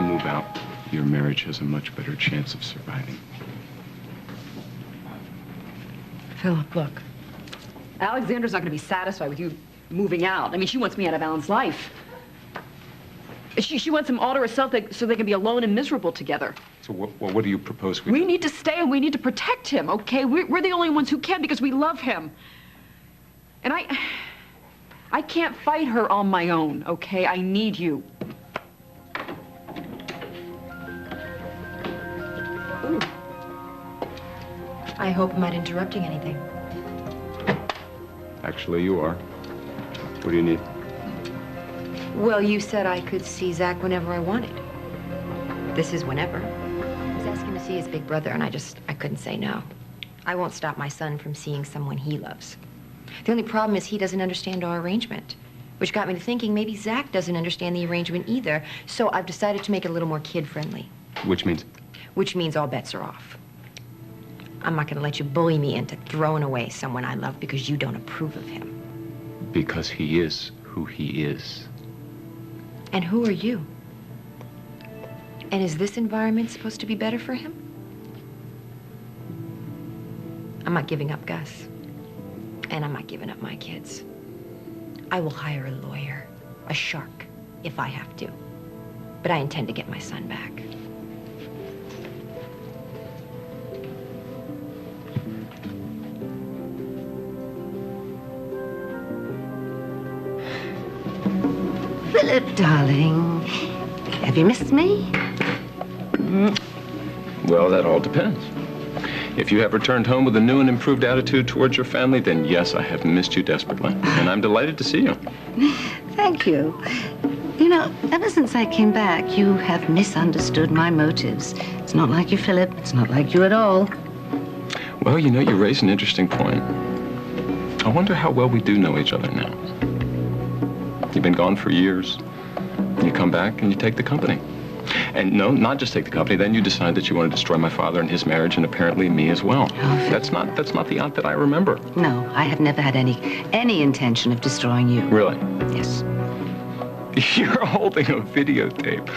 move out, your marriage has a much better chance of surviving. Philip, look. Alexandra's not going to be satisfied with you moving out. I mean, she wants me out of Alan's life. She wants him all to herself so they can be alone and miserable together. So what do you propose we need to stay and we need to protect him, okay? We're the only ones who can because we love him. And I can't fight her on my own, okay? I need you. Ooh. I hope I'm not interrupting anything. Actually, you are. What do you need? Well, you said I could see Zach whenever I wanted. This is whenever. I was asking to see his big brother, and I couldn't say no. I won't stop my son from seeing someone he loves. The only problem is he doesn't understand our arrangement, which got me to thinking maybe Zach doesn't understand the arrangement either, so I've decided to make it a little more kid-friendly. Which means? Which means all bets are off. I'm not going to let you bully me into throwing away someone I love because you don't approve of him. Because he is who he is. And who are you? And is this environment supposed to be better for him? I'm not giving up Gus. And I'm not giving up my kids. I will hire a lawyer, a shark, if I have to. But I intend to get my son back. Philip, darling, have you missed me? Well, that all depends. If you have returned home with a new and improved attitude towards your family, then yes, I have missed you desperately. And I'm delighted to see you. Thank you. You know, ever since I came back, you have misunderstood my motives. It's not like you, Philip. It's not like you at all. Well, you know, you raise an interesting point. I wonder how well we do know each other now. You've been gone for years. You come back and you take the company. And no, not just take the company, then you decide that you want to destroy my father and his marriage and apparently me as well. Oh, that's not the aunt that I remember. No, I have never had any intention of destroying you. Really? Yes. You're holding a videotape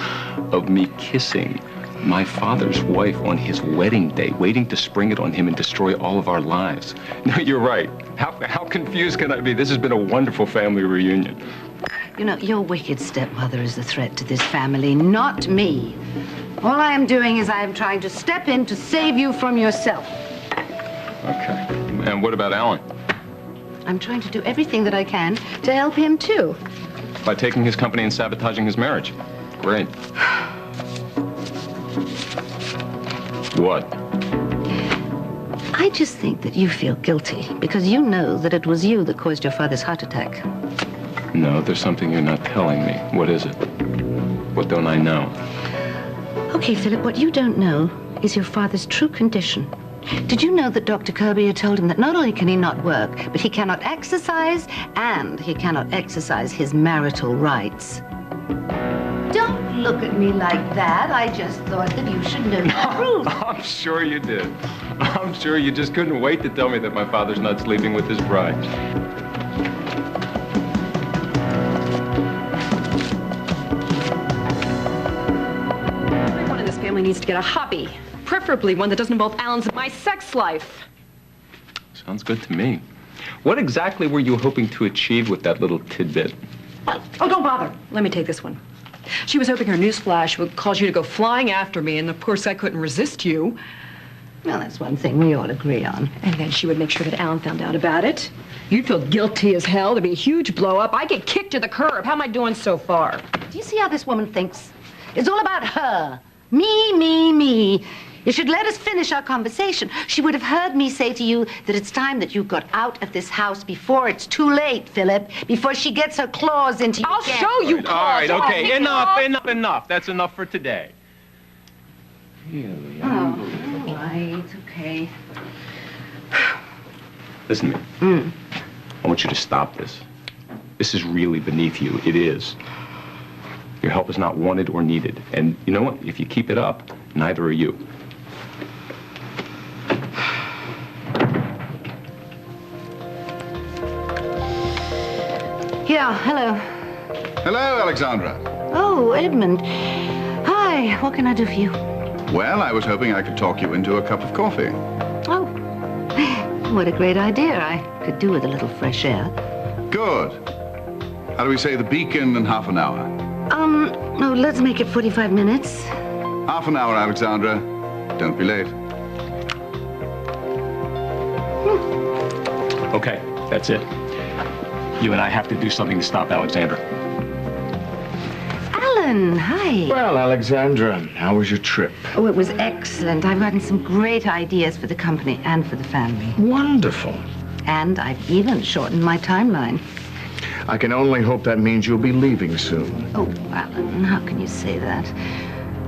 of me kissing my father's wife on his wedding day, waiting to spring it on him and destroy all of our lives. No, you're right. How confused can I be? This has been a wonderful family reunion. You know, your wicked stepmother is a threat to this family, not me. All I am doing is I am trying to step in to save you from yourself. Okay. And what about Alan? I'm trying to do everything that I can to help him, too. By taking his company and sabotaging his marriage. Great. What? I just think that you feel guilty because you know that it was you that caused your father's heart attack. No, there's something you're not telling me. What is it? What don't I know? Okay, Philip, what you don't know is your father's true condition. Did you know that Dr. Kirby had told him that not only can he not work, but he cannot exercise, and he cannot exercise his marital rights? Don't look at me like that. I just thought that you should know the truth. I'm sure you did. I'm sure you just couldn't wait to tell me that my father's not sleeping with his bride. Everyone in this family needs to get a hobby, preferably one that doesn't involve Alan's and my sex life. Sounds good to me. What exactly were you hoping to achieve with that little tidbit? Oh, don't bother. Let me take this one. She was hoping her newsflash would cause you to go flying after me, and of course I couldn't resist you. Well, that's one thing we all agree on. And then she would make sure that Alan found out about it. You'd feel guilty as hell. There'd be a huge blow-up. I'd get kicked to the curb. How am I doing so far? Do you see how this woman thinks? It's all about her. Me, me, me. You should let us finish our conversation. She would have heard me say to you that it's time that you got out of this house before it's too late, Philip, before she gets her claws into you. I'll show you claws. All right, okay, enough. That's enough for today. Here we are. Oh, all right, okay. Listen to me. I want you to stop this. This is really beneath you. It is. Your help is not wanted or needed. And you know what? If you keep it up, neither are you. Yeah, hello. Hello, Alexandra. Oh, Edmund. Hi, Hi, what can I do for you? Well, I was hoping I could talk you into a cup of coffee. Oh, what a great idea. I could do with a little fresh air. Good. How do we say the Beacon in half an hour? No, let's make it 45 minutes. Half an hour, Alexandra. Don't be late. Okay, that's it. You and I have to do something to stop Alexandra. Alan, hi. Well, Alexandra, how was your trip? Oh, it was excellent. I've gotten some great ideas for the company and for the family. Wonderful. And I've even shortened my timeline. I can only hope that means you'll be leaving soon. Oh, Alan, how can you say that?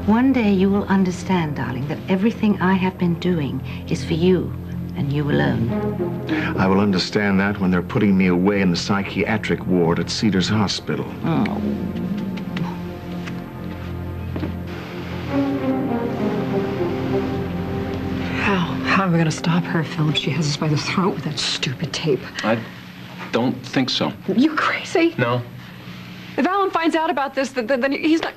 One day you will understand, darling, that everything I have been doing is for you and you alone. I will understand that when they're putting me away in the psychiatric ward at Cedars Hospital. Oh. How are we going to stop her, Philip? She has us by the throat with that stupid tape. I don't think so. You crazy? No. If Alan finds out about this, then he's not...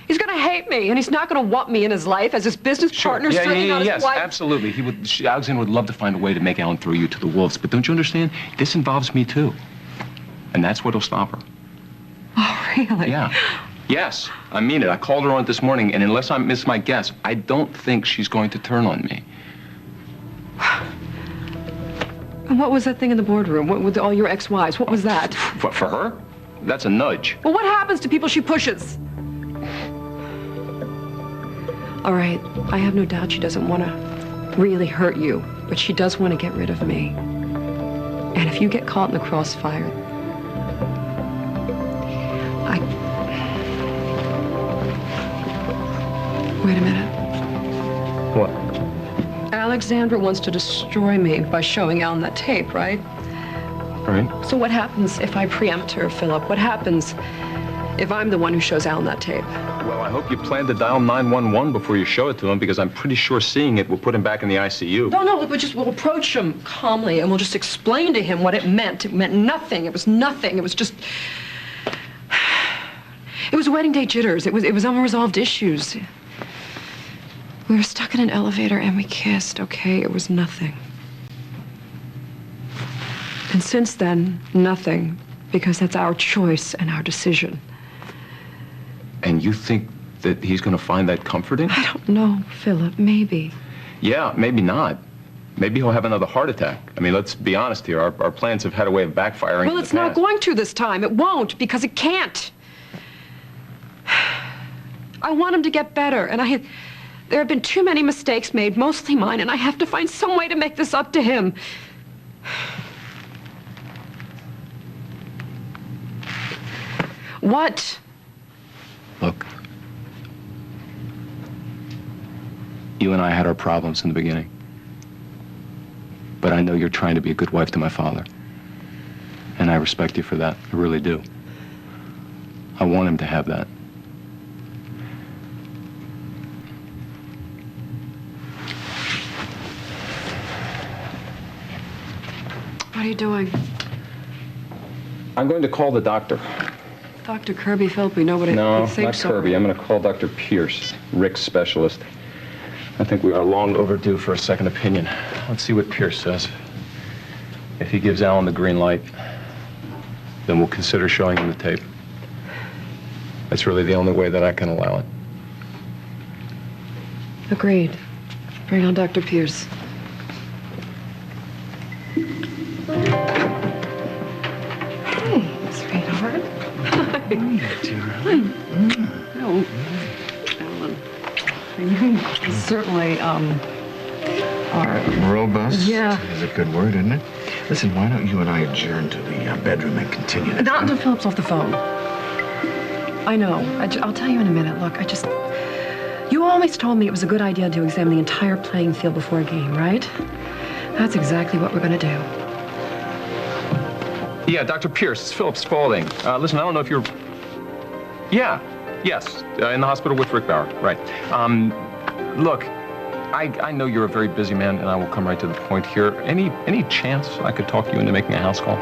He's going to hate me, and he's not going to want me in his life as his business partner, certainly not his yes, wife. absolutely. Alexandra would love to find a way to make Alan throw you to the wolves, but don't you understand? This involves me, too. And that's what'll stop her. Oh, really? Yeah. Yes, I mean it. I called her on it this morning, and unless I miss my guess, I don't think she's going to turn on me. And what was that thing in the boardroom with all your ex-wives? What was that? What, for her? That's a nudge. Well, what happens to people she pushes? All right, I have no doubt she doesn't want to really hurt you, but she does want to get rid of me. And if you get caught in the crossfire, Wait a minute. What? Alexandra wants to destroy me by showing Alan that tape, right? Right. So what happens if I preempt her, Philip? What happens if I'm the one who shows Alan that tape? Well, I hope you plan to dial 911 before you show it to him, because I'm pretty sure seeing it will put him back in the ICU. No, we'll approach him calmly, and we'll just explain to him what it meant. It meant nothing. It was nothing. It was just... It was wedding day jitters. It was unresolved issues. We were stuck in an elevator and we kissed, okay? It was nothing. And since then, nothing, because that's our choice and our decision. And you think that he's going to find that comforting? I don't know, Philip, maybe. Yeah, maybe not. Maybe he'll have another heart attack. I mean, let's be honest here. Our plans have had a way of backfiring. Well, it's not going to this time. It won't, because it can't. I want him to get better, and there have been too many mistakes made, mostly mine, and I have to find some way to make this up to him. What? Look, you and I had our problems in the beginning. But I know you're trying to be a good wife to my father. And I respect you for that. I really do. I want him to have that. What are you doing? I'm going to call the doctor. Dr. Kirby, Philip, we know what he thinks. No, not Kirby. I'm going to call Dr. Pierce, Rick's specialist. I think we are long overdue for a second opinion. Let's see what Pierce says. If he gives Alan the green light, then we'll consider showing him the tape. That's really the only way that I can allow it. Agreed. Bring on Dr. Pierce. Hey, sweetheart. Oh, Alan. You certainly, are... Robust? Yeah. Is a good word, isn't it? Listen, why don't you and I adjourn to the bedroom and continue this? Not until Philip's off the phone. I know. I'll tell you in a minute. Look, you always told me it was a good idea to examine the entire playing field before a game, right? That's exactly what we're going to do. Yeah, Dr. Pierce, it's Philip Spaulding. Listen, I don't know if you're... Yeah, yes, in the hospital with Rick Bauer, right. Look, I know you're a very busy man, and I will come right to the point here. Any chance I could talk you into making a house call?